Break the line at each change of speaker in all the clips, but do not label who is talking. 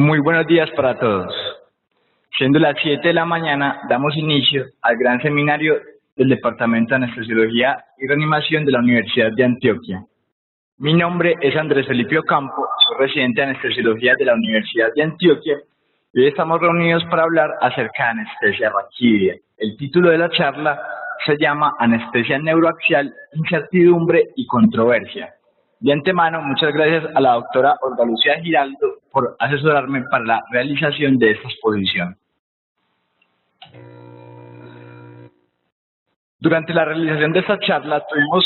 Muy buenos días para todos. Siendo las 7 de la mañana, damos inicio al gran seminario del Departamento de Anestesiología y Reanimación de la Universidad de Antioquia. Mi nombre es Andrés Felipe Ocampo, soy residente de Anestesiología de la Universidad de Antioquia y hoy estamos reunidos para hablar acerca de anestesia raquídea. El título de la charla se llama Anestesia neuroaxial, incertidumbre y controversia. De antemano, muchas gracias a la doctora Olga Lucía Giraldo por asesorarme para la realización de esta exposición. Durante la realización de esta charla tuvimos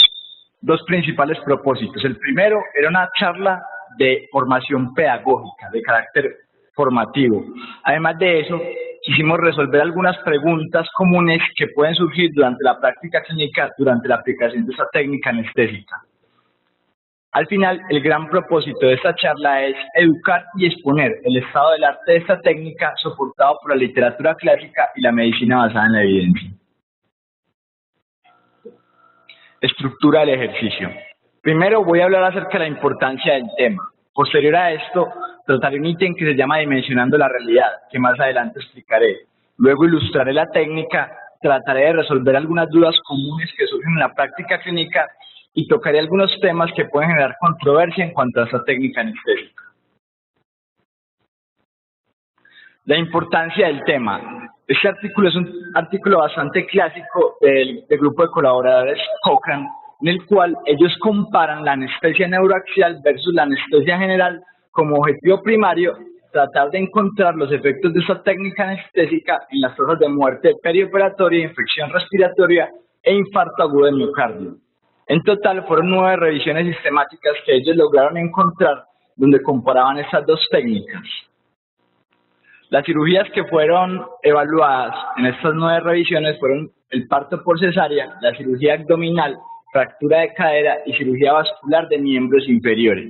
dos principales propósitos. El primero era una charla de formación pedagógica, de carácter formativo. Además de eso, quisimos resolver algunas preguntas comunes que pueden surgir durante la práctica clínica, durante la aplicación de esta técnica anestésica. Al final, el gran propósito de esta charla es educar y exponer el estado del arte de esta técnica soportado por la literatura clásica y la medicina basada en la evidencia. Estructura del ejercicio. Primero voy a hablar acerca de la importancia del tema. Posterior a esto, trataré un ítem que se llama Dimensionando la realidad, que más adelante explicaré. Luego ilustraré la técnica, trataré de resolver algunas dudas comunes que surgen en la práctica clínica y tocaré algunos temas que pueden generar controversia en cuanto a esta técnica anestésica. La importancia del tema. Este artículo es un artículo bastante clásico del grupo de colaboradores Cochrane, en el cual ellos comparan la anestesia neuroaxial versus la anestesia general como objetivo primario, tratar de encontrar los efectos de esta técnica anestésica en las tasas de muerte perioperatoria, infección respiratoria e infarto agudo de miocardio. En total fueron 9 revisiones sistemáticas que ellos lograron encontrar donde comparaban estas dos técnicas. Las cirugías que fueron evaluadas en estas 9 revisiones fueron el parto por cesárea, la cirugía abdominal, fractura de cadera y cirugía vascular de miembros inferiores.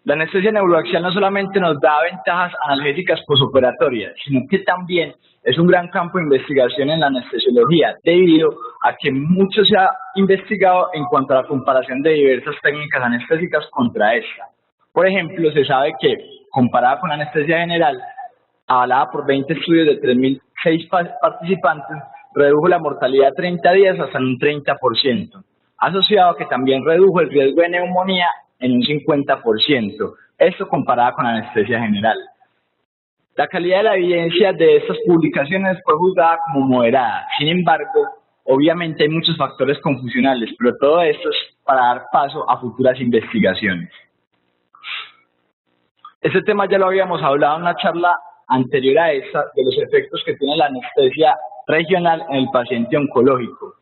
La anestesia neuroaxial no solamente nos da ventajas analgésicas posoperatorias, sino que también es un gran campo de investigación en la anestesiología, debido a que mucho se ha investigado en cuanto a la comparación de diversas técnicas anestésicas contra esta. Por ejemplo, se sabe que, comparada con la anestesia general, avalada por 20 estudios de 3.006 participantes, redujo la mortalidad 30 días hasta en un 30%, asociado a que también redujo el riesgo de neumonía en un 50%, esto comparada con la anestesia general. La calidad de la evidencia de estas publicaciones fue juzgada como moderada. Sin embargo, obviamente hay muchos factores confusionales, pero todo esto es para dar paso a futuras investigaciones. Este tema ya lo habíamos hablado en una charla anterior a esta, de los efectos que tiene la anestesia regional en el paciente oncológico.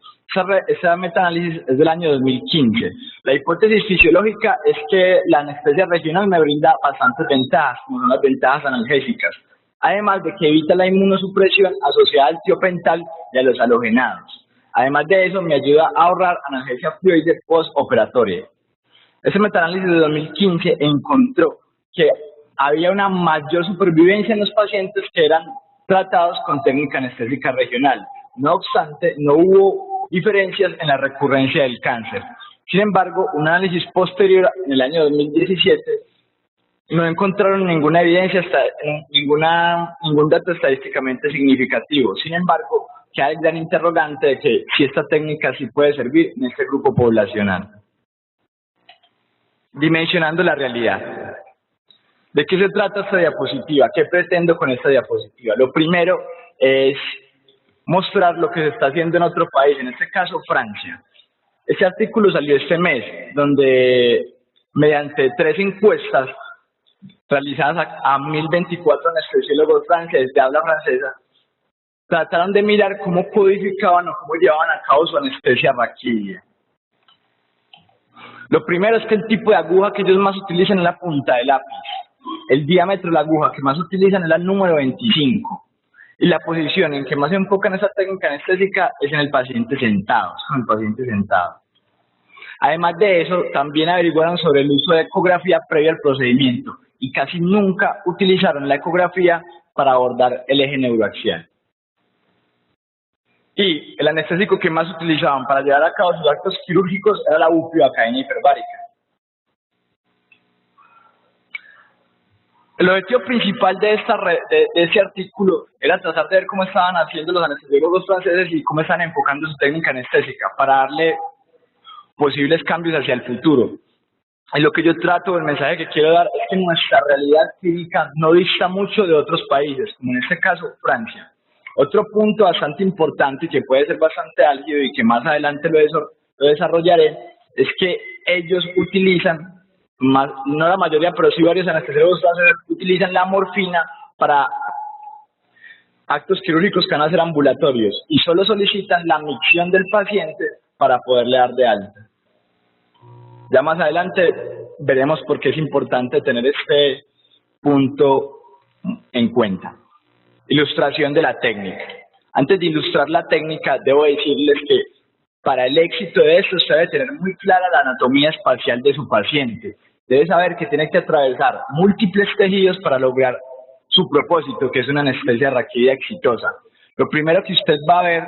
Esa metaanálisis es del año 2015. La hipótesis fisiológica es que la anestesia regional me brinda bastantes ventajas, como son las ventajas analgésicas, además de que evita la inmunosupresión asociada al tiopental y a los halogenados. Además de eso, me ayuda a ahorrar analgesia opioide postoperatoria. Ese metaanálisis de 2015 encontró que había una mayor supervivencia en los pacientes que eran tratados con técnica anestésica regional. No obstante, no hubo diferencias en la recurrencia del cáncer. Sin embargo, un análisis posterior en el año 2017 no encontraron ninguna evidencia, ningún dato estadísticamente significativo. Sin embargo, queda el gran interrogante de que si esta técnica sí puede servir en este grupo poblacional. Dimensionando la realidad. ¿De qué se trata esta diapositiva? ¿Qué pretendo con esta diapositiva? Lo primero es mostrar lo que se está haciendo en otro país, en este caso Francia. Este artículo salió este mes, donde mediante 3 encuestas realizadas a 1.024 anestesiólogos franceses de habla francesa, trataron de mirar cómo codificaban o cómo llevaban a cabo su anestesia raquídea. Lo primero es que el tipo de aguja que ellos más utilizan es la punta del lápiz. El diámetro de la aguja que más utilizan es la número 25. Y la posición en que más se enfocan esa técnica anestésica es en el paciente sentado, Además de eso, también averiguaron sobre el uso de ecografía previo al procedimiento y casi nunca utilizaron la ecografía para abordar el eje neuroaxial. Y el anestésico que más utilizaban para llevar a cabo sus actos quirúrgicos era la bupivacaína hiperbárica. El objetivo principal de de ese artículo era tratar de ver cómo estaban haciendo los anestesiólogos franceses y cómo están enfocando su técnica anestésica para darle posibles cambios hacia el futuro. Y lo que yo trato, el mensaje que quiero dar es que nuestra realidad clínica no dista mucho de otros países, como en este caso Francia. Otro punto bastante importante y que puede ser bastante álgido y que más adelante lo desarrollaré es que ellos utilizan, no la mayoría, pero sí varios anestesiólogos utilizan la morfina para actos quirúrgicos que van a ser ambulatorios y solo solicitan la micción del paciente para poderle dar de alta. Ya más adelante veremos por qué es importante tener este punto en cuenta. Ilustración de la técnica. Antes de ilustrar la técnica, debo decirles que para el éxito de esto usted debe tener muy clara la anatomía espacial de su paciente. Debe saber que tiene que atravesar múltiples tejidos para lograr su propósito, que es una anestesia raquídea exitosa. Lo primero que usted va a ver,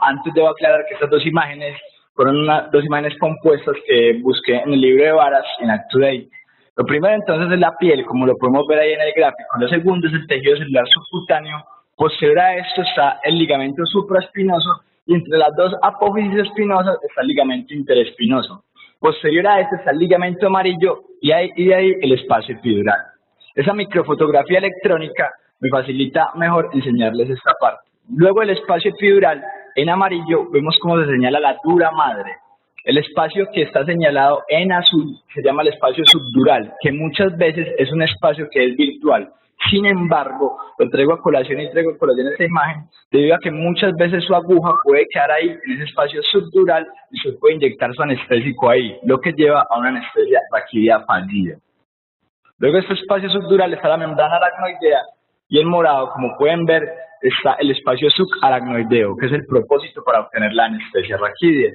antes debo aclarar que estas dos imágenes fueron dos imágenes compuestas que busqué en el libro de Varas, en ActToday. Lo primero entonces es la piel, como lo podemos ver ahí en el gráfico. Lo segundo es el tejido celular subcutáneo. Posterior a esto está el ligamento supraespinoso y entre las dos apófisis espinosas está el ligamento interespinoso. Posterior a este está el ligamento amarillo y de ahí el espacio epidural. Esa microfotografía electrónica me facilita mejor enseñarles esta parte. Luego el espacio epidural, en amarillo, vemos cómo se señala la dura madre. El espacio que está señalado en azul se llama el espacio subdural, que muchas veces es un espacio que es virtual. Sin embargo, lo traigo a colación esta imagen, debido a que muchas veces su aguja puede quedar ahí, en ese espacio subdural, y se puede inyectar su anestésico ahí, lo que lleva a una anestesia raquídea fallida. Luego de este espacio subdural está la membrana aracnoidea, y en morado, como pueden ver, está el espacio subaracnoideo, que es el propósito para obtener la anestesia raquídea.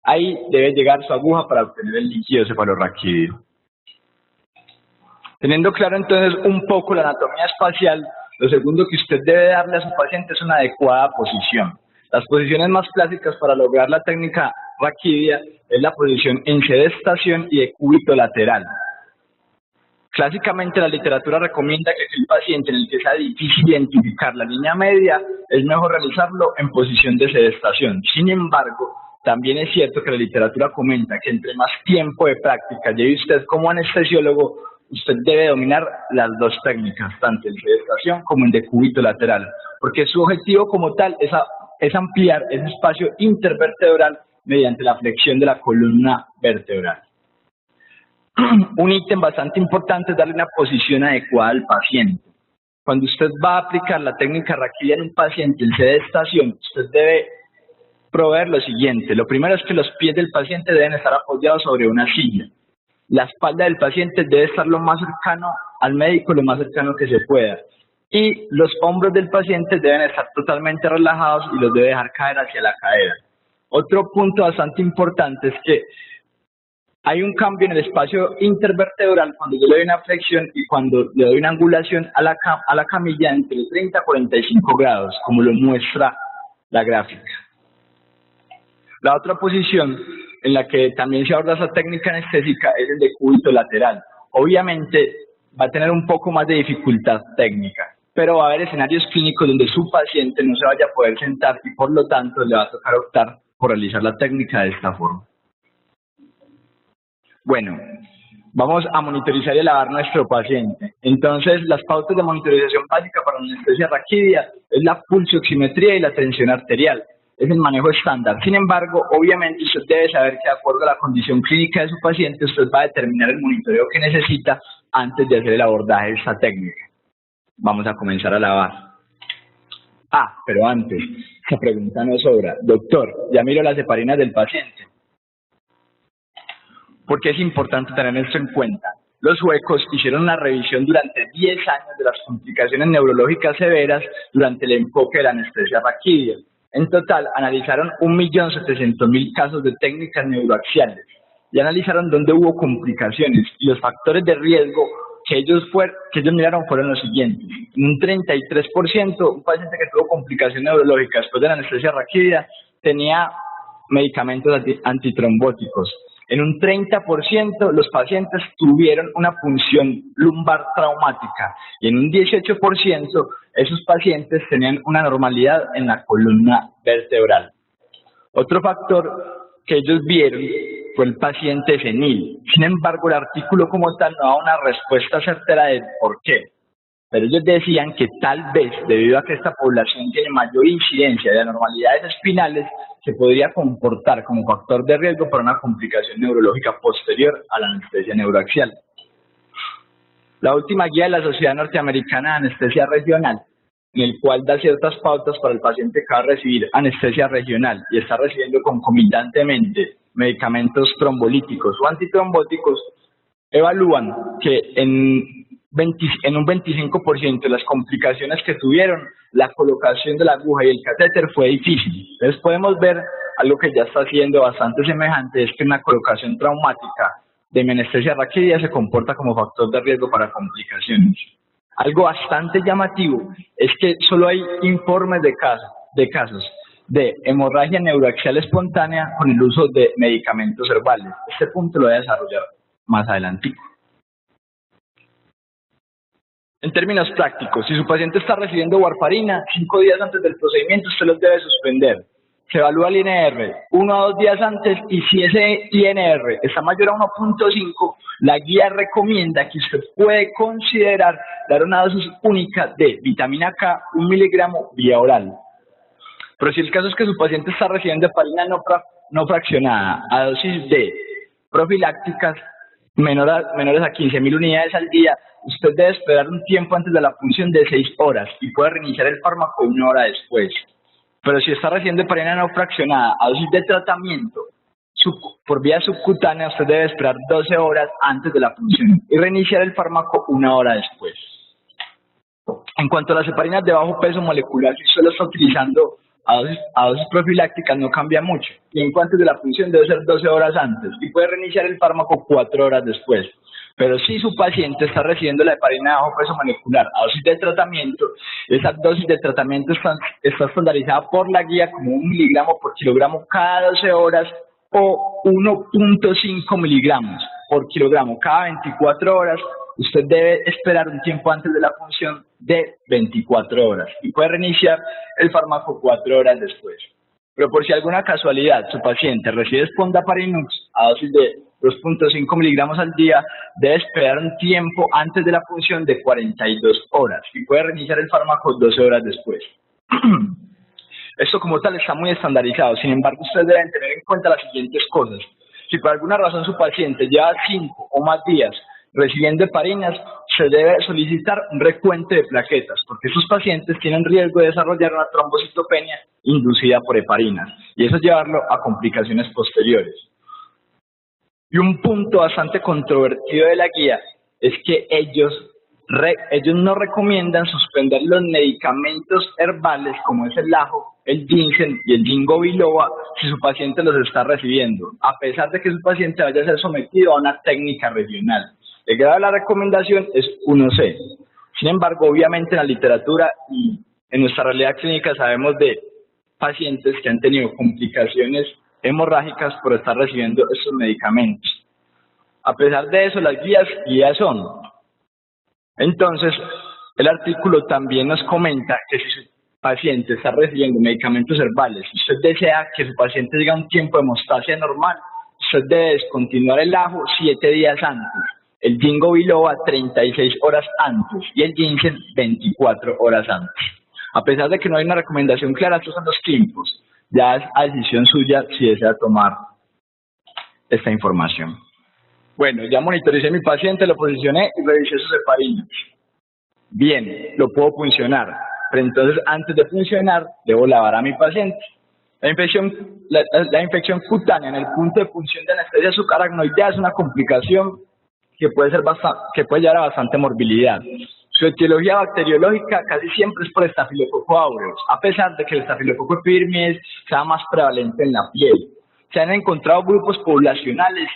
Ahí debe llegar su aguja para obtener el líquido cefalorraquídeo. Teniendo claro entonces un poco la anatomía espacial, lo segundo que usted debe darle a su paciente es una adecuada posición. Las posiciones más clásicas para lograr la técnica raquídea es la posición en sedestación y de cúbito lateral. Clásicamente la literatura recomienda que el paciente en el que sea difícil identificar la línea media es mejor realizarlo en posición de sedestación. Sin embargo, también es cierto que la literatura comenta que entre más tiempo de práctica lleve usted como anestesiólogo, usted debe dominar las dos técnicas, tanto en sedestación como en decúbito lateral, porque su objetivo como tal es ampliar ese espacio intervertebral mediante la flexión de la columna vertebral. Un ítem bastante importante es darle una posición adecuada al paciente. Cuando usted va a aplicar la técnica raquídea en un paciente en sedestación, usted debe proveer lo siguiente. Lo primero es que los pies del paciente deben estar apoyados sobre una silla. La espalda del paciente debe estar lo más cercano al médico, lo más cercano que se pueda. Y los hombros del paciente deben estar totalmente relajados y los debe dejar caer hacia la cadera. Otro punto bastante importante es que hay un cambio en el espacio intervertebral cuando yo le doy una flexión y cuando le doy una angulación a la camilla entre 30 a 45 grados, como lo muestra la gráfica. La otra posición en la que también se aborda esa técnica anestésica es el decúbito lateral. Obviamente va a tener un poco más de dificultad técnica, pero va a haber escenarios clínicos donde su paciente no se vaya a poder sentar y por lo tanto le va a tocar optar por realizar la técnica de esta forma. Bueno, vamos a monitorizar y elevar nuestro paciente. Entonces, las pautas de monitorización básica para la anestesia raquídea es la pulsioximetría y la tensión arterial. Es el manejo estándar. Sin embargo, obviamente usted debe saber que de acuerdo a la condición clínica de su paciente, usted va a determinar el monitoreo que necesita antes de hacer el abordaje de esta técnica. Vamos a comenzar a lavar. Pero antes, esa pregunta no sobra. Doctor, ya miro las heparinas del paciente. ¿Por qué es importante tener esto en cuenta? Los suecos hicieron una revisión durante 10 años de las complicaciones neurológicas severas durante el enfoque de la anestesia raquídea. En total, analizaron 1.700.000 casos de técnicas neuroaxiales y analizaron dónde hubo complicaciones y los factores de riesgo que ellos miraron fueron los siguientes. En un 33%, un paciente que tuvo complicación neurológica después de la anestesia raquídea tenía medicamentos antitrombóticos. En un 30% los pacientes tuvieron una punción lumbar traumática y en un 18% esos pacientes tenían una normalidad en la columna vertebral. Otro factor que ellos vieron fue el paciente senil. Sin embargo, el artículo como tal no da una respuesta certera de por qué. Pero ellos decían que tal vez, debido a que esta población tiene mayor incidencia de anormalidades espinales, se podría comportar como factor de riesgo para una complicación neurológica posterior a la anestesia neuroaxial. La última guía de la Sociedad Norteamericana de Anestesia Regional, en el cual da ciertas pautas para el paciente que va a recibir anestesia regional y está recibiendo concomitantemente medicamentos trombolíticos o antitrombóticos, evalúan que en un 25% de las complicaciones que tuvieron, la colocación de la aguja y el catéter fue difícil. Entonces podemos ver algo que ya está siendo bastante semejante, es que una colocación traumática de anestesia raquídea se comporta como factor de riesgo para complicaciones. Algo bastante llamativo es que solo hay informes de casos de hemorragia neuroaxial espontánea con el uso de medicamentos herbales. Este punto lo voy a desarrollar más adelante. En términos prácticos, si su paciente está recibiendo warfarina, 5 días antes del procedimiento usted los debe suspender. Se evalúa el INR 1 a 2 días antes y si ese INR está mayor a 1.5, la guía recomienda que usted puede considerar dar una dosis única de vitamina K, 1 miligramo vía oral. Pero si el caso es que su paciente está recibiendo heparina no fraccionada a dosis de profilácticas menores a 15.000 unidades al día, usted debe esperar un tiempo antes de la punción de 6 horas y puede reiniciar el fármaco 1 hora después. Pero si está recibiendo heparina no fraccionada a dosis de tratamiento por vía subcutánea, usted debe esperar 12 horas antes de la punción y reiniciar el fármaco 1 hora después. En cuanto a las heparinas de bajo peso molecular, si usted lo está utilizando a dosis profilácticas, no cambia mucho. Tiempo antes de la punción debe ser 12 horas antes y puede reiniciar el fármaco 4 horas después. Pero si su paciente está recibiendo la heparina de bajo peso molecular a dosis de tratamiento, esa dosis de tratamiento está estandarizada por la guía como 1 miligramo por kilogramo cada 12 horas o 1.5 miligramos por kilogramo cada 24 horas. Usted debe esperar un tiempo antes de la punción de 24 horas y puede reiniciar el fármaco 4 horas después. Pero por si alguna casualidad su paciente recibe Spondaparinux a dosis de 2.5 miligramos al día, debe esperar un tiempo antes de la punción de 42 horas y puede reiniciar el fármaco 12 horas después. Esto como tal está muy estandarizado, sin embargo ustedes deben tener en cuenta las siguientes cosas. Si por alguna razón su paciente lleva 5 o más días recibiendo heparinas, se debe solicitar un recuento de plaquetas, porque esos pacientes tienen riesgo de desarrollar una trombocitopenia inducida por heparinas, y eso llevarlo a complicaciones posteriores. Y un punto bastante controvertido de la guía es que ellos no recomiendan suspender los medicamentos herbales como es el ajo, el ginseng y el ginkgo biloba si su paciente los está recibiendo, a pesar de que su paciente vaya a ser sometido a una técnica regional. El grado de la recomendación es 1C. Sin embargo, obviamente en la literatura y en nuestra realidad clínica sabemos de pacientes que han tenido complicaciones hemorrágicas por estar recibiendo estos medicamentos. A pesar de eso, las guías son. Entonces, el artículo también nos comenta que si su paciente está recibiendo medicamentos herbales, si usted desea que su paciente llegue a un tiempo de hemostasia normal, usted debe descontinuar el ajo 7 días antes, el ginkgo biloba 36 horas antes y el ginseng 24 horas antes. A pesar de que no hay una recomendación clara, estos son los tiempos. Ya es a decisión suya si desea tomar esta información. Bueno, ya monitoricé a mi paciente, lo posicioné y revisé sus heparinas. Bien, lo puedo puncionar, pero entonces antes de puncionar debo lavar a mi paciente. La infección cutánea en el punto de punción de anestesia subaracnoidea es una complicación que puede llevar a bastante morbilidad. Su etiología bacteriológica casi siempre es por Staphylococcus aureus, a pesar de que el Staphylococcus epidermidis sea más prevalente en la piel. Se han encontrado grupos poblacionales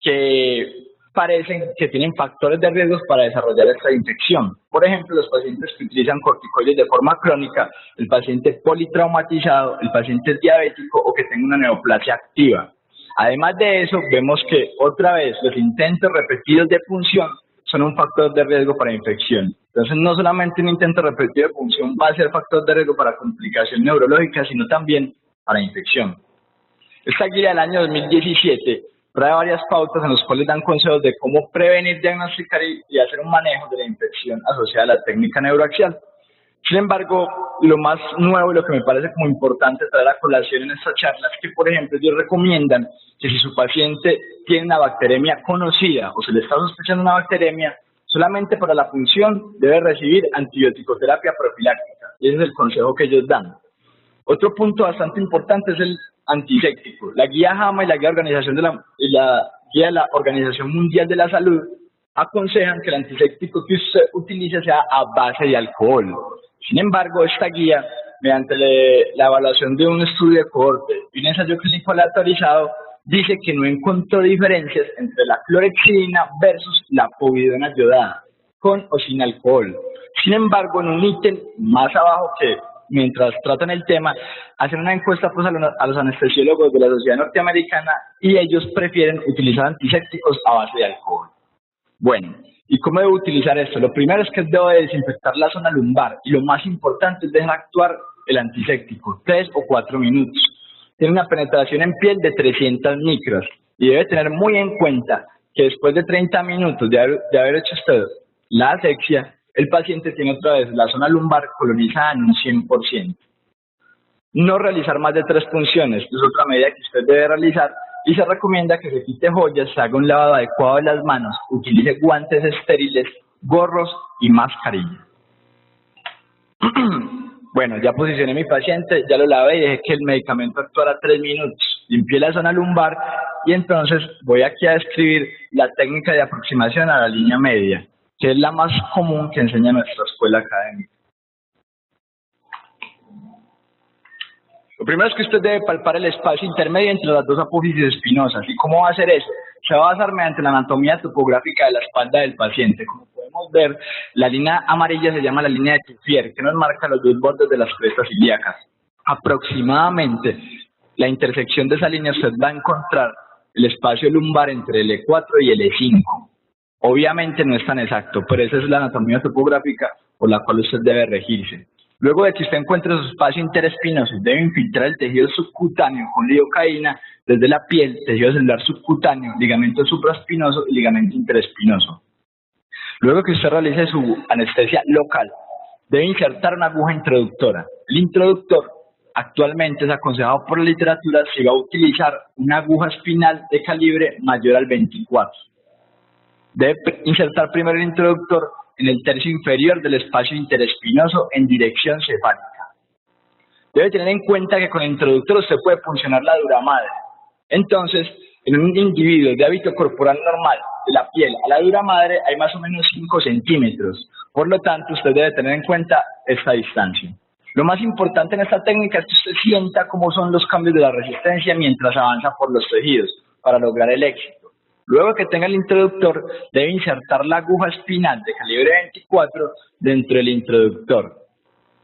que parecen que tienen factores de riesgo para desarrollar esta infección. Por ejemplo, los pacientes que utilizan corticoides de forma crónica, el paciente politraumatizado, el paciente diabético o que tenga una neoplasia activa. Además de eso, vemos que otra vez los intentos repetidos de punción son un factor de riesgo para infección. Entonces, no solamente un intento repetido de punción va a ser factor de riesgo para complicación neurológica, sino también para infección. Esta guía del año 2017 trae varias pautas en las cuales dan consejos de cómo prevenir, diagnosticar y hacer un manejo de la infección asociada a la técnica neuroaxial. Sin embargo, lo más nuevo y lo que me parece como importante traer a colación en esta charla es que, por ejemplo, ellos recomiendan que si su paciente tiene una bacteremia conocida o se le está sospechando una bacteremia, solamente para la punción debe recibir antibiótico-terapia profiláctica. Y ese es el consejo que ellos dan. Otro punto bastante importante es el antiséptico. La guía JAMA y la guía de la Organización Mundial de la Salud aconsejan que el antiséptico que usted utilice sea a base de alcohol. Sin embargo, esta guía, mediante la evaluación de un estudio de cohorte y un ensayo clínico aleatorizado, dice que no encontró diferencias entre la clorexidina versus la povidona iodada, con o sin alcohol. Sin embargo, en un ítem más abajo que mientras tratan el tema, hacen una encuesta pues, a los anestesiólogos de la Sociedad Norteamericana y ellos prefieren utilizar antisépticos a base de alcohol. Bueno, ¿y cómo debo utilizar esto? Lo primero es que debo de desinfectar la zona lumbar y lo más importante es dejar actuar el antiséptico, 3 o 4 minutos. Tiene una penetración en piel de 300 micras y debe tener muy en cuenta que después de 30 minutos de haber hecho usted la asepsia, el paciente tiene otra vez la zona lumbar colonizada en un 100%. No realizar más de 3 punciones es otra medida que usted debe realizar y se recomienda que se quite joyas, se haga un lavado adecuado de las manos, utilice guantes estériles, gorros y mascarilla. Bueno, ya posicioné a mi paciente, ya lo lavé y dejé que el medicamento actuara 3 minutos. Limpié la zona lumbar y entonces voy aquí a describir la técnica de aproximación a la línea media, que es la más común que enseña nuestra escuela académica. Lo primero es que usted debe palpar el espacio intermedio entre las dos apófisis espinosas. ¿Y cómo va a hacer eso? Se va a basar mediante la anatomía topográfica de la espalda del paciente. Como podemos ver, la línea amarilla se llama la línea de Tuffier, que nos marca los dos bordes de las crestas ilíacas. Aproximadamente, la intersección de esa línea usted va a encontrar el espacio lumbar entre el E4 y el E5. Obviamente no es tan exacto, pero esa es la anatomía topográfica por la cual usted debe regirse. Luego de que usted encuentre su espacio interespinoso, debe infiltrar el tejido subcutáneo con lidocaína desde la piel, tejido celular subcutáneo, ligamento supraespinoso y ligamento interespinoso. Luego que usted realice su anestesia local, debe insertar una aguja introductora. El introductor actualmente es aconsejado por la literatura si va a utilizar una aguja espinal de calibre mayor al 24. Debe insertar primero el introductor en el tercio inferior del espacio interespinoso en dirección cefálica. Debe tener en cuenta que con el introductor usted puede puncionar la dura madre. Entonces, en un individuo de hábito corporal normal, de la piel a la dura madre, hay más o menos 5 centímetros. Por lo tanto, usted debe tener en cuenta esta distancia. Lo más importante en esta técnica es que usted sienta cómo son los cambios de la resistencia mientras avanza por los tejidos para lograr el éxito. Luego que tenga el introductor, debe insertar la aguja espinal de calibre 24 dentro del introductor.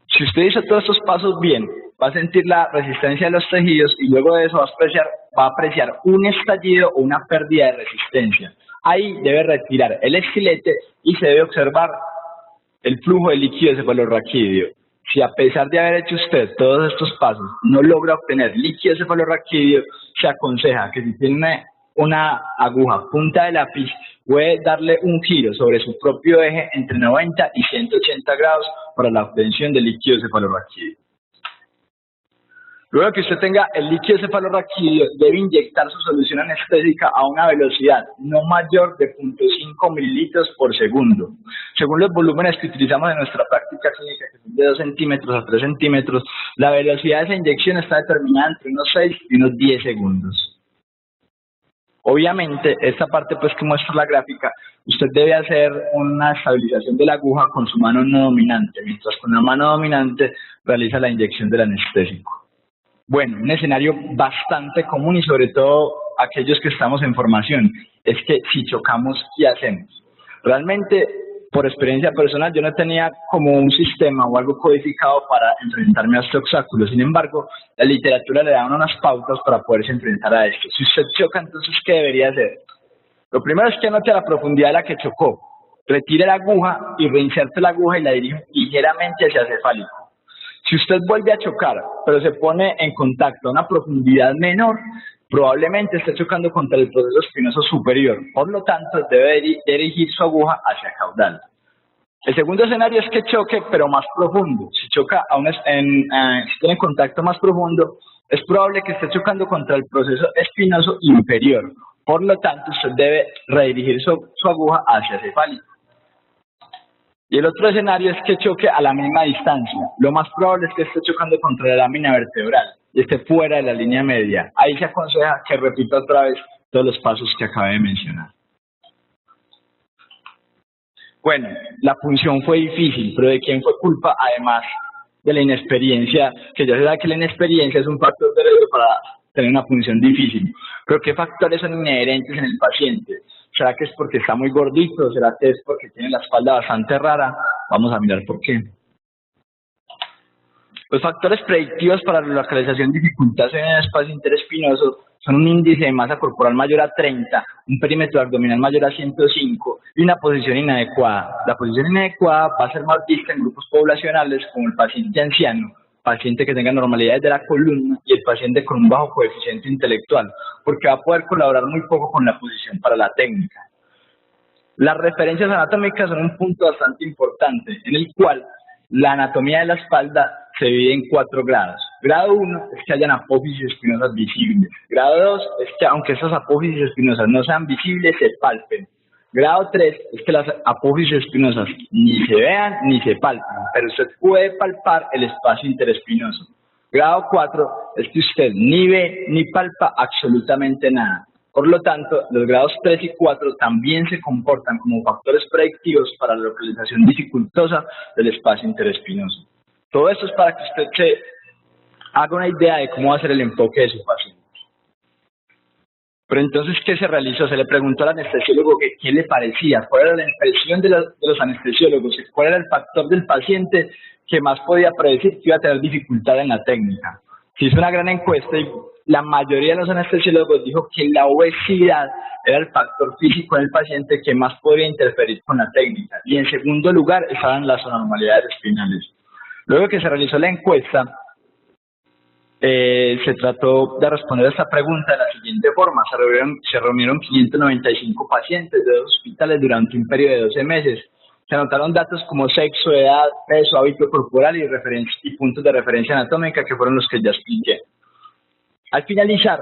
Si usted hizo todos estos pasos bien, va a sentir la resistencia de los tejidos y luego de eso va a apreciar un estallido o una pérdida de resistencia. Ahí debe retirar el estilete y se debe observar el flujo de líquido cefalorraquídeo. Si a pesar de haber hecho usted todos estos pasos no logra obtener líquido cefalorraquídeo, se aconseja que si tiene una aguja punta de lápiz, puede darle un giro sobre su propio eje entre 90 y 180 grados para la obtención de líquido cefalorraquídeo. Luego que usted tenga el líquido cefalorraquídeo, debe inyectar su solución anestésica a una velocidad no mayor de 0.5 mililitros por segundo. Según los volúmenes que utilizamos en nuestra práctica clínica, que son de 2 centímetros a 3 centímetros, la velocidad de esa inyección está determinada entre unos 6 y unos 10 segundos. Obviamente, esta parte pues que muestra la gráfica, usted debe hacer una estabilización de la aguja con su mano no dominante, mientras con la mano dominante realiza la inyección del anestésico. Bueno, un escenario bastante común y sobre todo aquellos que estamos en formación, es que si chocamos, ¿qué hacemos? Realmente por experiencia personal, yo no tenía como un sistema o algo codificado para enfrentarme a este obstáculo. Sin embargo, la literatura le da unas pautas para poderse enfrentar a esto. Si usted choca, entonces, ¿qué debería hacer? Lo primero es que anote la profundidad a la que chocó. Retire la aguja y reinserte la aguja y la dirige ligeramente hacia cefálico. Si usted vuelve a chocar, pero se pone en contacto a una profundidad menor, probablemente esté chocando contra el proceso espinoso superior. Por lo tanto, debe dirigir su aguja hacia caudal. El segundo escenario es que choque, pero más profundo. Si choca si tiene contacto más profundo, es probable que esté chocando contra el proceso espinoso inferior. Por lo tanto, usted debe redirigir su aguja hacia cefálico. Y el otro escenario es que choque a la misma distancia. Lo más probable es que esté chocando contra la lámina vertebral y esté fuera de la línea media. Ahí se aconseja que repita otra vez todos los pasos que acabé de mencionar. Bueno, la punción fue difícil, pero ¿de quién fue culpa? Además de la inexperiencia, que ya se sabe que la inexperiencia es un factor de riesgo para tener una punción difícil. Pero ¿qué factores son inherentes en el paciente? ¿Será que es porque está muy gordito? ¿Será que es porque tiene la espalda bastante rara? Vamos a mirar por qué. Los factores predictivos para la localización de dificultades en el espacio interespinoso son un índice de masa corporal mayor a 30, un perímetro abdominal mayor a 105 y una posición inadecuada. La posición inadecuada va a ser más vista en grupos poblacionales como el paciente anciano, paciente que tenga normalidades de la columna y el paciente con un bajo coeficiente intelectual, porque va a poder colaborar muy poco con la posición para la técnica. Las referencias anatómicas son un punto bastante importante, en el cual la anatomía de la espalda se divide en 4 grados. Grado 1 es que hayan apófisis espinosas visibles. Grado 2 es que aunque esas apófisis espinosas no sean visibles, se palpen. Grado 3 es que las apófisis espinosas ni se vean ni se palpen, pero usted puede palpar el espacio interespinoso. Grado 4 es que usted ni ve ni palpa absolutamente nada. Por lo tanto, los grados 3 y 4 también se comportan como factores predictivos para la localización dificultosa del espacio interespinoso. Todo esto es para que usted se haga una idea de cómo va a ser el enfoque de su paciente. Pero entonces, ¿qué se realizó? Se le preguntó al anestesiólogo que qué le parecía, cuál era la impresión de los anestesiólogos, cuál era el factor del paciente que más podía predecir que iba a tener dificultad en la técnica. Se hizo una gran encuesta y la mayoría de los anestesiólogos dijo que la obesidad era el factor físico en el paciente que más podía interferir con la técnica. Y en segundo lugar estaban las anormalidades espinales. Luego que se realizó la encuesta, se trató de responder a esta pregunta de la siguiente forma. Se reunieron 595 pacientes de 2 hospitales durante un periodo de 12 meses. Se anotaron datos como sexo, edad, peso, hábito corporal y puntos de referencia anatómica, que fueron los que ya expliqué. Al finalizar,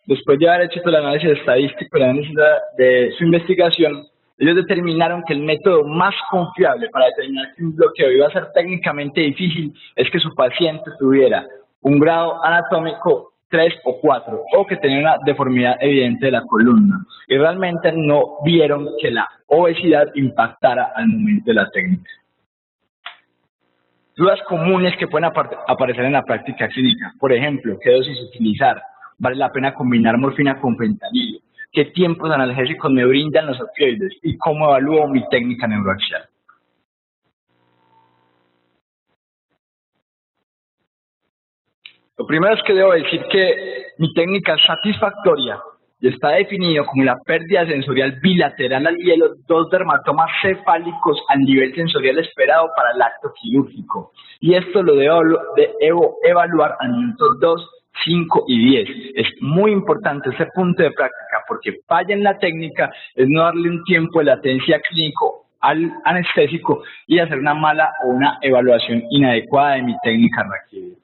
después de haber hecho todo el análisis estadístico y el análisis de su investigación, ellos determinaron que el método más confiable para determinar que un bloqueo iba a ser técnicamente difícil es que su paciente tuviera un grado anatómico 3 o 4 o que tenía una deformidad evidente de la columna. Y realmente no vieron que la obesidad impactara al momento de la técnica. Dudas comunes que pueden aparecer en la práctica clínica. Por ejemplo, ¿qué dosis utilizar? ¿Vale la pena combinar morfina con fentanilo? ¿Qué tiempos analgésicos me brindan los opioides? ¿Y cómo evalúo mi técnica neuroaxial? Lo primero es que debo decir que mi técnica es satisfactoria y está definido como la pérdida sensorial bilateral al hielo, 2 dermatomas cefálicos al nivel sensorial esperado para el acto quirúrgico. Y esto lo debo evaluar a minutos 2, 5 y 10. Es muy importante este punto de práctica porque falla en la técnica es no darle un tiempo de latencia clínico al anestésico y hacer una mala o una evaluación inadecuada de mi técnica requerida.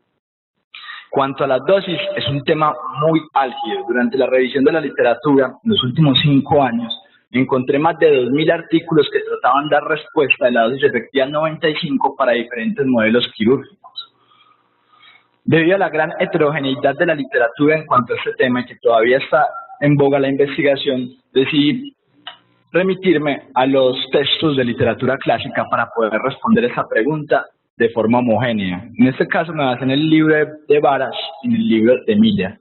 Cuanto a las dosis, es un tema muy álgido. Durante la revisión de la literatura, en los últimos 5 años, encontré más de 2.000 artículos que trataban de dar respuesta de la dosis efectiva 95 para diferentes modelos quirúrgicos. Debido a la gran heterogeneidad de la literatura en cuanto a este tema y que todavía está en boga la investigación, decidí remitirme a los textos de literatura clásica para poder responder esa pregunta de forma homogénea. En este caso me basé en el libro de Varas y en el libro de Miller.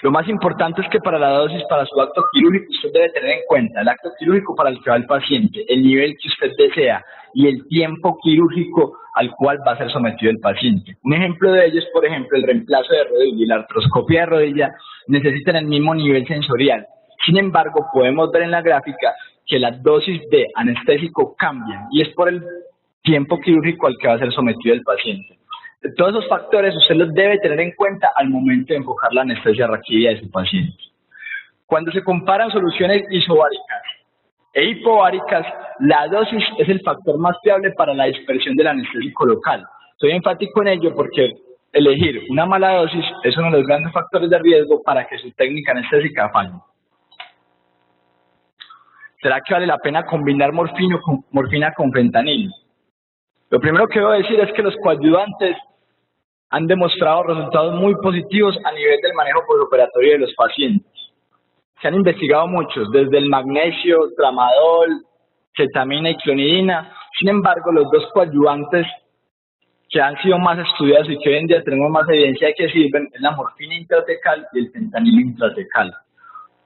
Lo más importante es que para la dosis, para su acto quirúrgico, usted debe tener en cuenta el acto quirúrgico para el que va el paciente, el nivel que usted desea y el tiempo quirúrgico al cual va a ser sometido el paciente. Un ejemplo de ello es, por ejemplo, el reemplazo de rodilla y la artroscopia de rodilla necesitan el mismo nivel sensorial. Sin embargo, podemos ver en la gráfica que las dosis de anestésico cambian y es por el tiempo quirúrgico al que va a ser sometido el paciente. Todos esos factores usted los debe tener en cuenta al momento de enfocar la anestesia raquídea de su paciente. Cuando se comparan soluciones isobáricas e hipováricas, la dosis es el factor más fiable para la dispersión del anestésico local. Soy enfático en ello porque elegir una mala dosis es uno de los grandes factores de riesgo para que su técnica anestésica falle. ¿Será que vale la pena combinar morfina con fentanilo? Lo primero que debo decir es que los coadyuvantes han demostrado resultados muy positivos a nivel del manejo postoperatorio de los pacientes. Se han investigado muchos, desde el magnesio, tramadol, cetamina y clonidina. Sin embargo, los dos coadyuvantes que han sido más estudiados y que hoy en día tenemos más evidencia de que sirven es la morfina intratecal y el fentanilo intratecal.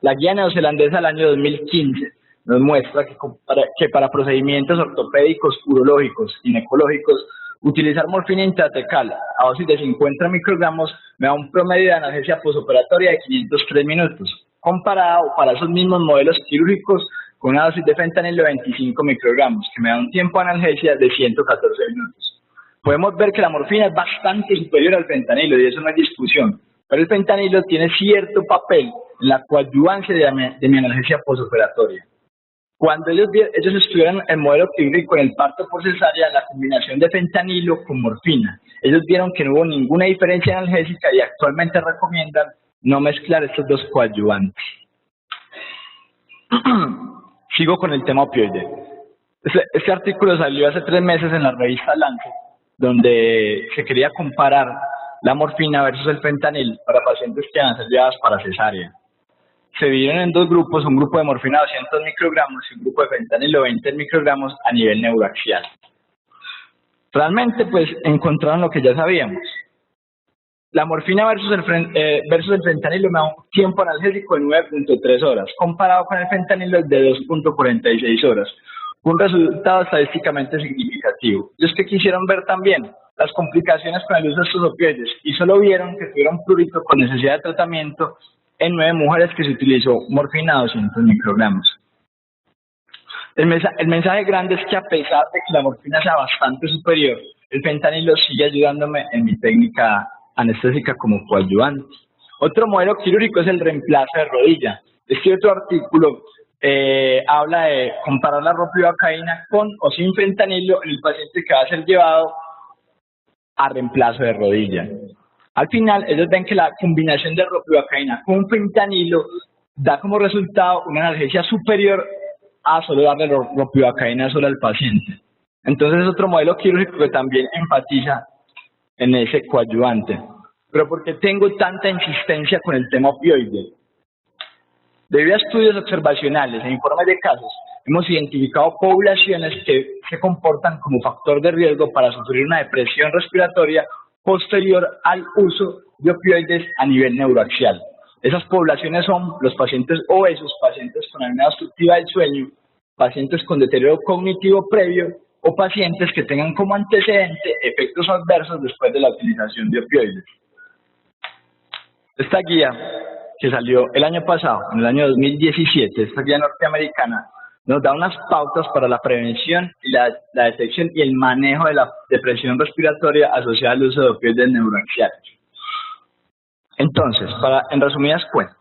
La guía neozelandesa del año 2015 nos muestra que para procedimientos ortopédicos, urológicos y ginecológicos, utilizar morfina intratecal a dosis de 50 microgramos me da un promedio de analgesia postoperatoria de 503 minutos, comparado para esos mismos modelos quirúrgicos con una dosis de fentanilo de 25 microgramos, que me da un tiempo de analgesia de 114 minutos. Podemos ver que la morfina es bastante superior al fentanilo y eso no hay discusión, pero el fentanilo tiene cierto papel en la coadyuvancia de mi analgesia postoperatoria. Cuando ellos estudiaron el modelo quirúrgico en el parto por cesárea, la combinación de fentanilo con morfina, ellos vieron que no hubo ninguna diferencia analgésica y actualmente recomiendan no mezclar estos dos coadyuvantes. Sigo con el tema opioide. Este artículo salió hace 3 meses en la revista Lancet, donde se quería comparar la morfina versus el fentanil para pacientes que van a ser llevadas para cesárea. Se dividieron en 2 grupos, un grupo de morfina 200 microgramos y un grupo de fentanilo 20 microgramos a nivel neuroaxial. Realmente, pues, encontraron lo que ya sabíamos. La morfina versus el fentanilo me da un tiempo analgésico de 9.3 horas, comparado con el fentanilo de 2.46 horas. Un resultado estadísticamente significativo. Ellos que quisieron ver también las complicaciones con el uso de estos opioides y solo vieron que tuvieron prurito con necesidad de tratamiento en 9 mujeres que se utilizó morfina a 200 microgramos. El mensaje grande es que a pesar de que la morfina sea bastante superior, el fentanilo sigue ayudándome en mi técnica anestésica como coadyuvante. Otro modelo quirúrgico es el reemplazo de rodilla. Este otro artículo habla de comparar la ropivacaína con o sin fentanilo en el paciente que va a ser llevado a reemplazo de rodilla. Al final, ellos ven que la combinación de ropivacaína con fentanilo da como resultado una analgesia superior a solo darle ropivacaína solo al paciente. Entonces es otro modelo quirúrgico que también enfatiza en ese coadyuvante. Pero ¿por qué tengo tanta insistencia con el tema opioide? Debido a estudios observacionales e informes de casos, hemos identificado poblaciones que se comportan como factor de riesgo para sufrir una depresión respiratoria posterior al uso de opioides a nivel neuroaxial. Esas poblaciones son los pacientes obesos, pacientes con apnea obstructiva del sueño, pacientes con deterioro cognitivo previo o pacientes que tengan como antecedente efectos adversos después de la utilización de opioides. Esta guía que salió el año pasado, en el año 2017, esta guía norteamericana, nos da unas pautas para la prevención y la detección y el manejo de la depresión respiratoria asociada al uso de opioides neuroaxiales. Entonces, en resumidas cuentas,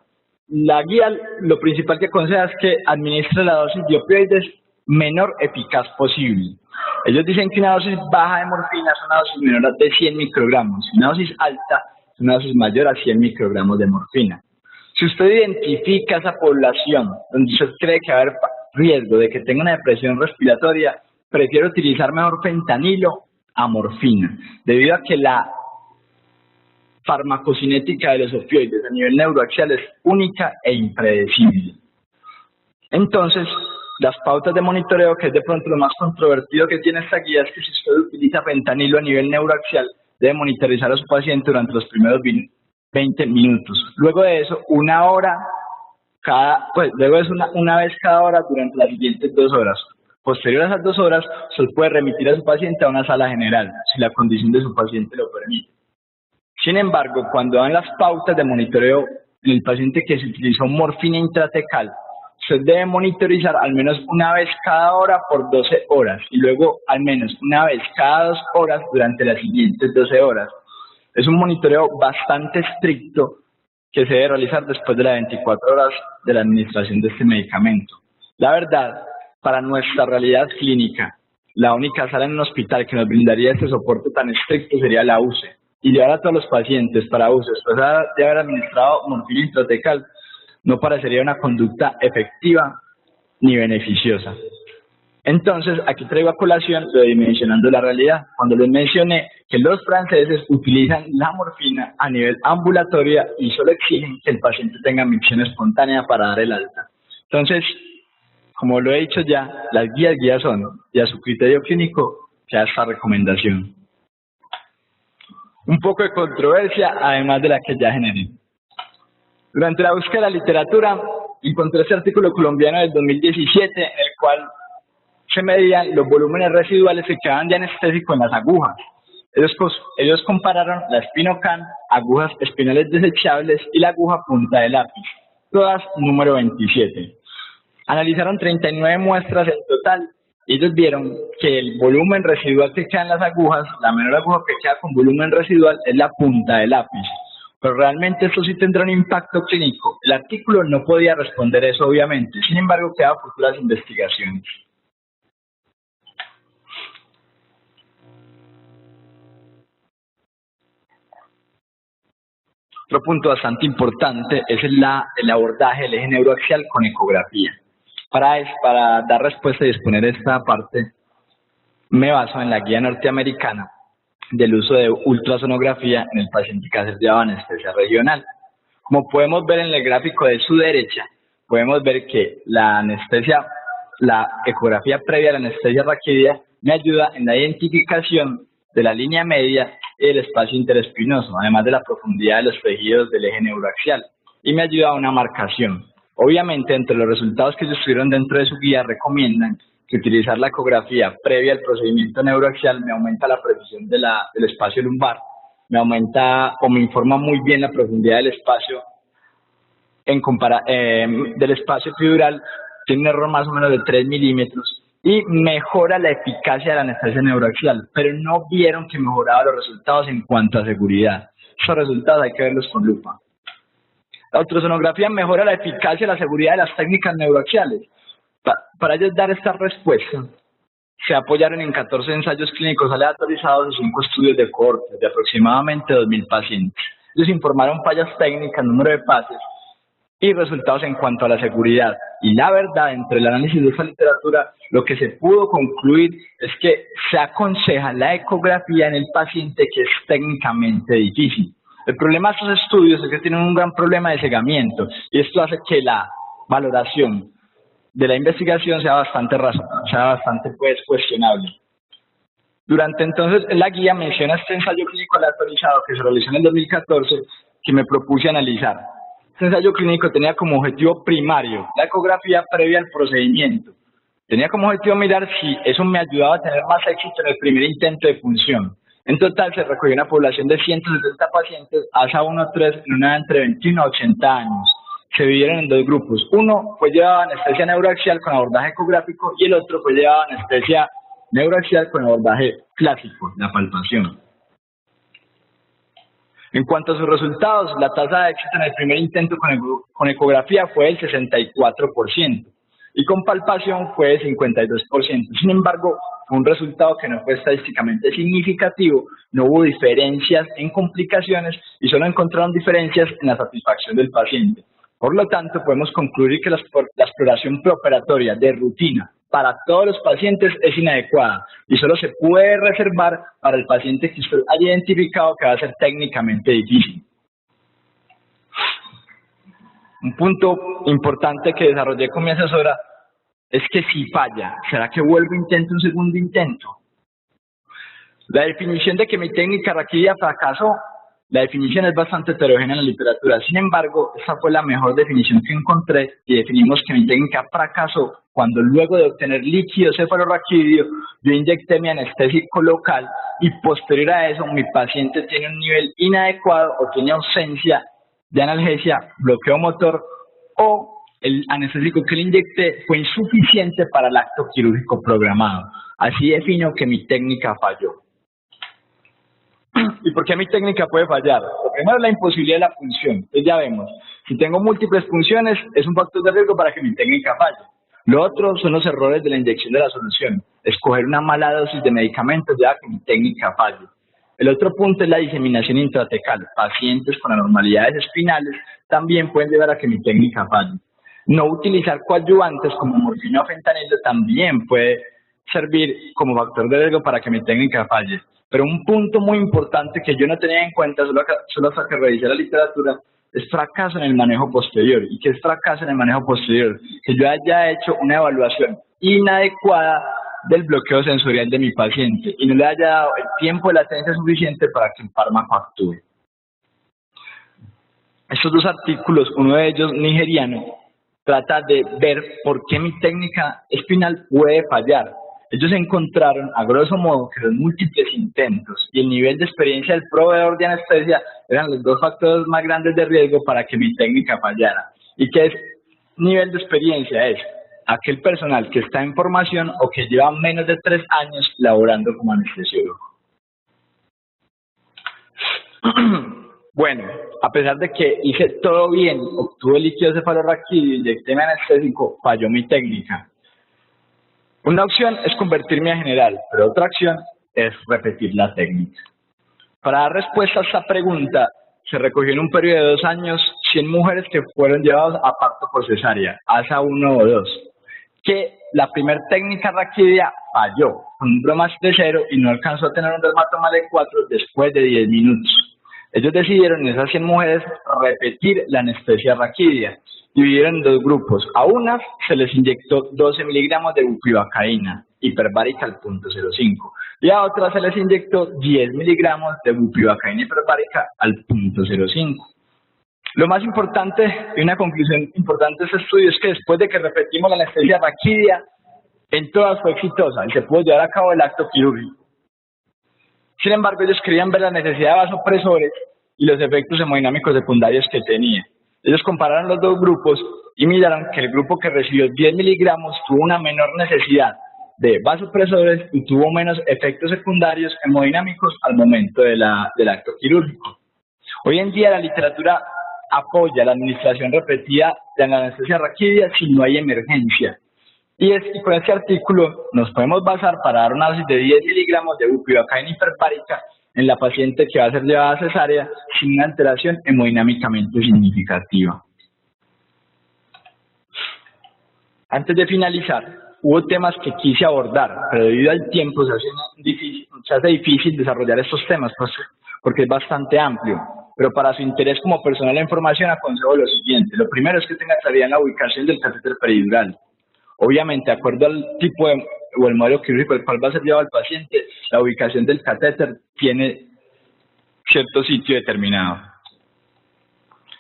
la guía lo principal que aconseja es que administre la dosis de opioides menor eficaz posible. Ellos dicen que una dosis baja de morfina es una dosis menor de 100 microgramos, y una dosis alta es una dosis mayor a 100 microgramos de morfina. Si usted identifica esa población donde usted cree que va a haber riesgo de que tenga una depresión respiratoria, prefiero utilizar mejor fentanilo a morfina, debido a que la farmacocinética de los opioides a nivel neuroaxial es única e impredecible. Entonces, las pautas de monitoreo, que es de pronto lo más controvertido que tiene esta guía, es que si usted utiliza fentanilo a nivel neuroaxial, debe monitorizar a su paciente durante los primeros 20 minutos. Luego de eso, una hora luego de eso una vez cada hora durante las siguientes 2 horas. Posterior a esas 2 horas, se puede remitir a su paciente a una sala general, si la condición de su paciente lo permite. Sin embargo, cuando dan las pautas de monitoreo en el paciente que se utilizó morfina intratecal, usted debe monitorizar al menos una vez cada hora por 12 horas y luego al menos una vez cada 2 horas durante las siguientes 12 horas. Es un monitoreo bastante estricto que se debe realizar después de las 24 horas de la administración de este medicamento. La verdad, para nuestra realidad clínica, la única sala en un hospital que nos brindaría este soporte tan estricto sería la UCE. Y llevar a todos los pacientes para UCE después de haber administrado morfina intratecal no parecería una conducta efectiva ni beneficiosa. Entonces, aquí traigo a colación lo de dimensionando la realidad. Cuando les mencioné que los franceses utilizan la morfina a nivel ambulatorio y solo exigen que el paciente tenga micción espontánea para dar el alta. Entonces, como lo he dicho ya, las guías son, y a su criterio clínico, que esta recomendación. Un poco de controversia, además de la que ya generé. Durante la búsqueda de la literatura, encontré este artículo colombiano del 2017, en el cual se medían los volúmenes residuales que quedaban de anestésico en las agujas. Ellos compararon la Spinocan, agujas espinales desechables y la aguja punta de lápiz, todas número 27. Analizaron 39 muestras en total y ellos vieron que el volumen residual que queda en las agujas, la menor aguja que queda con volumen residual es la punta de lápiz. Pero realmente esto sí tendrá un impacto clínico. El artículo no podía responder eso, obviamente. Sin embargo, quedan futuras investigaciones. Otro punto bastante importante es el abordaje del eje neuroaxial con ecografía. Para dar respuesta y exponer esta parte, me baso en la guía norteamericana del uso de ultrasonografía en el paciente que ha sido llevado a anestesia regional. Como podemos ver en el gráfico de su derecha, podemos ver que la ecografía previa a la anestesia raquídea me ayuda en la identificación de la línea media y el espacio interespinoso, además de la profundidad de los tejidos del eje neuroaxial, y me ayuda a una marcación. Obviamente, entre los resultados que ellos estuvieron dentro de su guía, recomiendan que utilizar la ecografía previa al procedimiento neuroaxial me aumenta la precisión del espacio lumbar, me aumenta o me informa muy bien la profundidad del espacio del espacio epidural, tiene un error más o menos de 3 milímetros y mejora la eficacia de la anestesia neuroaxial, pero no vieron que mejoraba los resultados en cuanto a seguridad. Esos resultados hay que verlos con lupa. La ultrasonografía mejora la eficacia y la seguridad de las técnicas neuroaxiales. Para ellos dar esta respuesta, se apoyaron en 14 ensayos clínicos aleatorizados y 5 estudios de cohorte de aproximadamente 2.000 pacientes. Ellos informaron fallas técnicas, número de pases y resultados en cuanto a la seguridad. Y la verdad, entre el análisis de esta literatura, lo que se pudo concluir es que se aconseja la ecografía en el paciente que es técnicamente difícil. El problema de estos estudios es que tienen un gran problema de cegamiento y esto hace que la valoración de la investigación sea bastante cuestionable. Durante entonces, la guía menciona este ensayo clínico aleatorizado que se realizó en el 2014 que me propuse analizar. Este ensayo clínico tenía como objetivo primario la ecografía previa al procedimiento. Tenía como objetivo mirar si eso me ayudaba a tener más éxito en el primer intento de función. En total se recogió una población de 170 pacientes, ASA 1-3, en una edad entre 21 a 80 años. Se dividieron en 2 grupos. Uno fue llevado a anestesia neuroaxial con abordaje ecográfico y el otro fue llevado a anestesia neuroaxial con abordaje clásico, la palpación. En cuanto a sus resultados, la tasa de éxito en el primer intento con ecografía fue del 64% y con palpación fue del 52%. Sin embargo, fue un resultado que no fue estadísticamente significativo, no hubo diferencias en complicaciones y solo encontraron diferencias en la satisfacción del paciente. Por lo tanto, podemos concluir que la exploración preoperatoria de rutina para todos los pacientes es inadecuada y solo se puede reservar para el paciente que usted haya identificado que va a ser técnicamente difícil. Un punto importante que desarrollé con mi asesora es que si falla, ¿será que vuelvo e intento un segundo intento? La definición de que mi técnica raquídea fracasó La definición es bastante heterogénea en la literatura, sin embargo, esta fue la mejor definición que encontré y definimos que mi técnica fracasó cuando luego de obtener líquido cefalorraquídeo, yo inyecté mi anestésico local y posterior a eso mi paciente tiene un nivel inadecuado o tiene ausencia de analgesia, bloqueo motor o el anestésico que le inyecté fue insuficiente para el acto quirúrgico programado. Así defino que mi técnica falló. ¿Y por qué mi técnica puede fallar? Lo primero es la imposibilidad de la función. Entonces ya vemos, si tengo múltiples funciones, es un factor de riesgo para que mi técnica falle. Lo otro son los errores de la inyección de la solución. Escoger una mala dosis de medicamentos lleva a que mi técnica falle. El otro punto es la diseminación intratecal. Pacientes con anormalidades espinales también pueden llevar a que mi técnica falle. No utilizar coadyuvantes como morfina o fentanilo también puede servir como factor de riesgo para que mi técnica falle. Pero un punto muy importante que yo no tenía en cuenta, solo hasta que revisé la literatura, es fracaso en el manejo posterior. ¿Y qué es fracaso en el manejo posterior? Que yo haya hecho una evaluación inadecuada del bloqueo sensorial de mi paciente y no le haya dado el tiempo de latencia suficiente para que el fármaco actúe. Estos dos artículos, uno de ellos nigeriano, trata de ver por qué mi técnica espinal puede fallar. Ellos encontraron, a grosso modo, que los múltiples intentos y el nivel de experiencia del proveedor de anestesia eran los dos factores más grandes de riesgo para que mi técnica fallara. ¿Y qué es nivel de experiencia? Es aquel personal que está en formación o que lleva menos de 3 años laborando como anestesiólogo. Bueno, a pesar de que hice todo bien, obtuve líquido cefalorraquídeo, inyecté mi anestésico, falló mi técnica. Una opción es convertirme a general, pero otra opción es repetir la técnica. Para dar respuesta a esta pregunta, se recogió en un periodo de 2 años 100 mujeres que fueron llevadas a parto por cesárea, ASA 1 o 2, que la primera técnica raquídea falló con un bromas de 0 y no alcanzó a tener un dermatoma de 4 después de 10 minutos. Ellos decidieron en esas 100 mujeres repetir la anestesia raquídea. Dividieron en 2 grupos. A unas se les inyectó 12 miligramos de bupivacaína, hiperbárica al 0.05, y a otras se les inyectó 10 miligramos de bupivacaína hiperbárica al 0.05. Lo más importante y una conclusión importante de este estudio es que después de que repetimos la anestesia raquídea, en todas fue exitosa y se pudo llevar a cabo el acto quirúrgico. Sin embargo, ellos querían ver la necesidad de vasopresores y los efectos hemodinámicos secundarios que tenía. Ellos compararon los 2 grupos y miraron que el grupo que recibió 10 miligramos tuvo una menor necesidad de vasopresores y tuvo menos efectos secundarios hemodinámicos al momento del acto quirúrgico. Hoy en día la literatura apoya la administración repetida de la anestesia raquídea si no hay emergencia. Y con este artículo nos podemos basar para dar una dosis de 10 miligramos de bupivacaína hiperbárica en la paciente que va a ser llevada a cesárea sin una alteración hemodinámicamente significativa. Antes de finalizar, hubo temas que quise abordar, pero debido al tiempo se hace difícil desarrollar estos temas porque es bastante amplio. Pero para su interés como personal de información aconsejo lo siguiente. Lo primero es que tenga claridad en la ubicación del catéter peridural. Obviamente, de acuerdo al tipo o el modelo quirúrgico al cual va a ser llevado al paciente, la ubicación del catéter tiene cierto sitio determinado.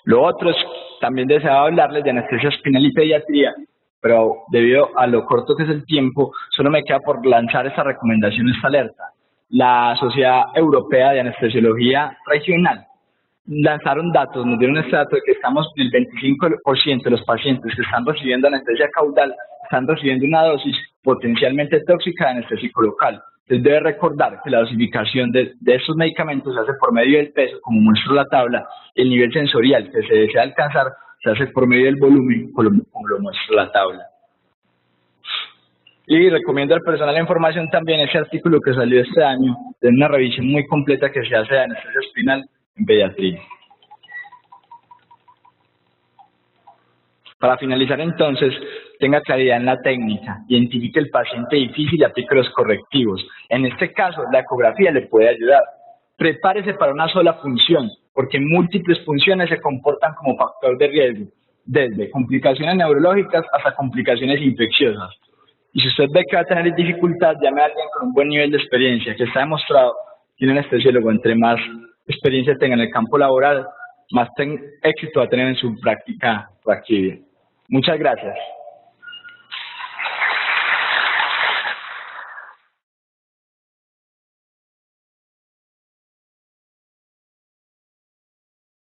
Lo otro es, también deseaba hablarles de anestesia espinal y pediatría, pero debido a lo corto que es el tiempo, solo me queda por lanzar esta recomendación, esta alerta. La Sociedad Europea de Anestesiología Regional lanzaron datos, nos dieron este dato de que estamos en el 25% de los pacientes que están recibiendo anestesia caudal están recibiendo una dosis potencialmente tóxica de anestésico local. Entonces debe recordar que la dosificación de estos medicamentos se hace por medio del peso, como muestra la tabla, el nivel sensorial que se desea alcanzar se hace por medio del volumen, como lo muestra la tabla. Y recomiendo al personal de información también ese artículo que salió este año, de una revisión muy completa que se hace de anestesia espinal en pediatría. Para finalizar entonces, tenga claridad en la técnica, identifique el paciente difícil y aplique los correctivos. En este caso, la ecografía le puede ayudar. Prepárese para una sola función, porque múltiples funciones se comportan como factor de riesgo, desde complicaciones neurológicas hasta complicaciones infecciosas. Y si usted ve que va a tener dificultad, llame a alguien con un buen nivel de experiencia, que está demostrado que un anestesiólogo entre más experiencia tenga en el campo laboral, más éxito va a tener en su práctica proactiva. Muchas gracias.